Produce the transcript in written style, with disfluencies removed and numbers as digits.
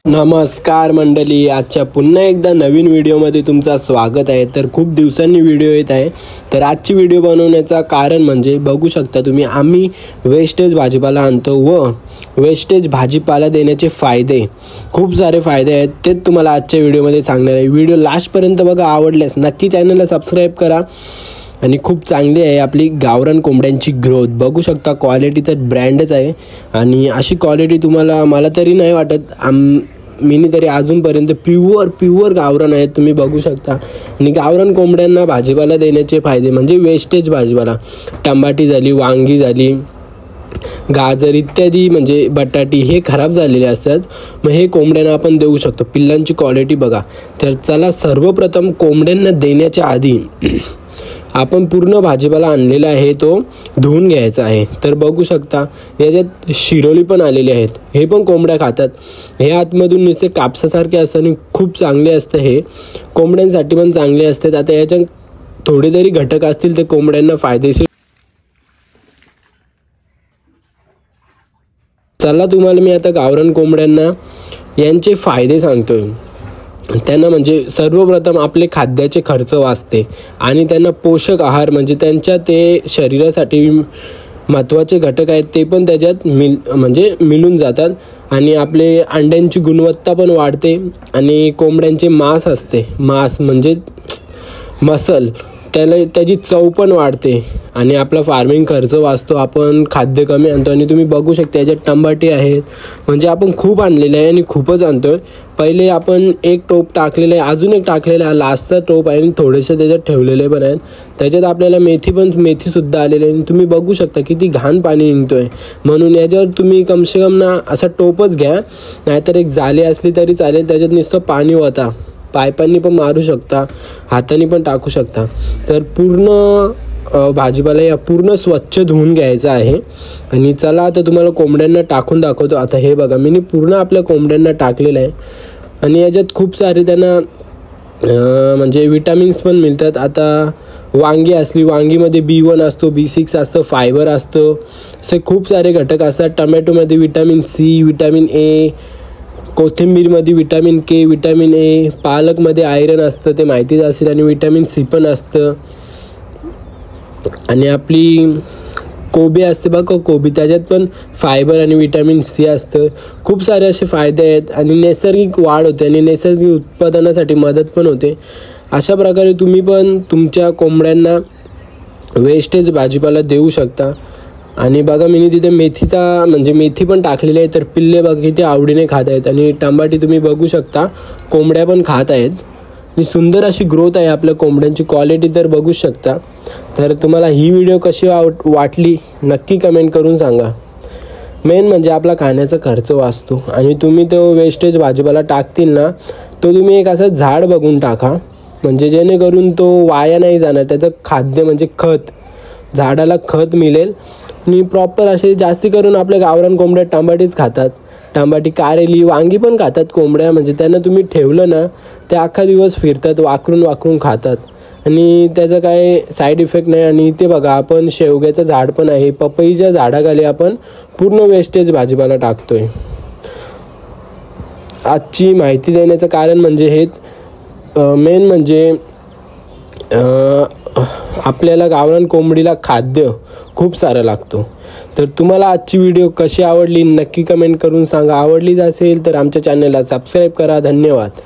नमस्कार मंडळी, आजच्या पुन्हा एकदा नवीन व्हिडिओमध्ये तुमचं स्वागत आहे। तर खूप दिवसांनी व्हिडिओ येत आहे। तर आजची व्हिडिओ बनवण्याचं कारण म्हणजे बघू शकता तुम्ही, आम्ही वेस्टेज भाजीपाला आणतो व वेस्टेज भाजीपाला देण्याचे फायदे, खूप सारे फायदे आहेत, ते तुम्हाला आजच्या व्हिडिओमध्ये सांगणार आहे। व्हिडिओ लास्टपर्यंत बघा, आवडल्यास नक्की चॅनलला सबस्क्राईब करा। आणि खूप चांगली आहे आपली गावरान कोंबड्यांची ग्रोथ, बघू शकता क्वालिटी तर ब्रँडच आहे आणि अशी क्वालिटी तुम्हाला मला तरी नाही वाटत, मी तरी अजूनपर्यंत प्युअर गावरान आहेत, तुम्ही बघू शकता। आणि गावरान कोंबड्यांना भाजीपाला देण्याचे फायदे म्हणजे वेस्टेज भाजीपाला, टमाटी झाली, वांगी झाली, गाजर इत्यादी म्हणजे बटाटी हे खराब झालेले असतात, मग हे कोंबड्यांना आपण देऊ शकतो। पिल्लांची क्वालिटी बघा। तर चला, सर्वप्रथम कोंबड्यांना देण्याच्या आधी आपण पूर्ण भाजीपाला आणलेला आहे तो धुवून घ्यायचा आहे। तर बघू शकता याच्यात शिरोली पण आलेली आहेत, हे पण कोंबड्या खातात। हे आतमधून नुसते कापसासारखे असतात आणि खूप चांगले असतं, हे कोंबड्यांसाठी पण चांगले असतात। आता याच्यात थोडे तरी घटक असतील ते कोंबड्यांना फायदेशीर। चला, तुम्हाला मी आता गावरान कोंबड्यांना यांचे फायदे सांगतोय। त्यांना म्हणजे सर्वप्रथम आपले खाद्याचे खर्च वाचते आणि त्यांना पोषक आहार म्हणजे त्यांच्या ते शरीरासाठी महत्त्वाचे घटक आहेत ते पण त्याच्यात मिळून जातात। आणि आपले अंड्यांची गुणवत्ता पण वाढते आणि कोंबड्यांचे मांस म्हणजे मसल, त्याची चव पण वाढते आणि आपला फार्मिंग खर्च वाचतो, आपण खाद्य कमी आणतो। आणि तुम्ही बघू शकता याच्यात टमाटे आहेत, म्हणजे आपण खूप आणलेले आहे आणि खूपच आणतोय। पहिले आपण एक टोप टाकलेलं आहे, अजून एक टाकलेलं आहे, लास्टचा टोप आहे आणि थोडेसे त्याच्यात ठेवलेले पण आहेत। त्याच्यात आपल्याला मेथीसुद्धा आलेली आहे, तुम्ही बघू शकता किती घाण पाणी निघतोय। म्हणून याच्यावर तुम्ही कमसे कम ना असा टोपच घ्या, नाहीतर एक जाळी असली तरी चालेल, त्याच्यात नुसतं पाणी ओता, पायपांनी पण मारू शकता, हाताने पण टाकू शकता। तर पूर्ण भाजीपाला या पूर्ण स्वच्छ धुवून घ्यायचा आहे। आणि चला आता तुम्हाला कोंबड्यांना टाकून दाखवतो। आता हे बघा, मी पूर्ण आपल्या कोंबड्यांना टाकलेलं आहे आणि याच्यात खूप सारे त्यांना म्हणजे विटॅमिन्स पण मिळतात। आता वांगी असली, वांगीमध्ये B1 असतो, B6 असतं, फायबर असतो, असे खूप सारे घटक असतात। टमॅटोमध्ये विटॅमिन C, विटॅमिन A, कोथिंबीरमध्ये विटॅमिन K, विटॅमिन A, पालकमध्ये आयरन असतं, ते माहितीच असेल, आणि विटॅमिन C पण असतं। आणि आपली कोबी असते बघा, कोबी, त्याच्यात पण फायबर आणि विटॅमिन C असतं। खूप सारे असे फायदे आहेत आणि नैसर्गिक वाढ होते आणि नैसर्गिक उत्पादनासाठी मदत पण होते। अशा प्रकारे तुम्ही पण तुमच्या कोंबड्यांना वेस्टेज भाजीपाला देऊ शकता। आणि बघा, मी तिथे मेथी पण टाकलेली आहे, तर पिल्ले बघा किती आवडीने खात आहेत। आणि टमाटी तुम्ही बघू शकता, कोंबड्या पण खात आहेत आणि सुंदर अशी ग्रोथ आहे आपल्या कोंबड्यांची, क्वालिटी तर बघू शकता। तर तुम्हाला ही व्हिडिओ कशी वाटली नक्की कमेंट करून सांगा। मेन म्हणजे आपला खाण्याचा खर्च वाचतो आणि तुम्ही तो वेस्टेज भाजीपाला टाकतील ना, तो तुम्ही एक असं झाड बघून टाका, म्हणजे जेणेकरून तो वाया नाही जाणार, त्याचं खाद्य म्हणजे खत, झाडाला खत मिळेल। आणि प्रॉपर असे जास्ती करून आपल्या गावरान कोंबड्या टमाटीच खातात, टमाटी, कारेली, वांगी पण खातात कोंबड्या, म्हणजे त्यांना तुम्ही ठेवलं ना ते अख्खा दिवस फिरतात, वाकरून खातात आणि त्याचा काय साईड इफेक्ट नाही। आणि इथे बघा, आपण शेवग्याचं झाड पण आहे, पपईच्या झाडाखाली आपण पूर्ण वेस्टेज भाजीपाला टाकतोय। आजची माहिती देण्याचं कारण म्हणजे हे मेन म्हणजे आपल्याला गावरान कोंबडीला खाद्य खूप सारं लागतो। तर तुम्हाला आजची व्हिडिओ कशी आवडली नक्की कमेंट करून सांगा। आवडलीच असेल तर आमच्या चॅनलला सबस्क्राईब करा। धन्यवाद।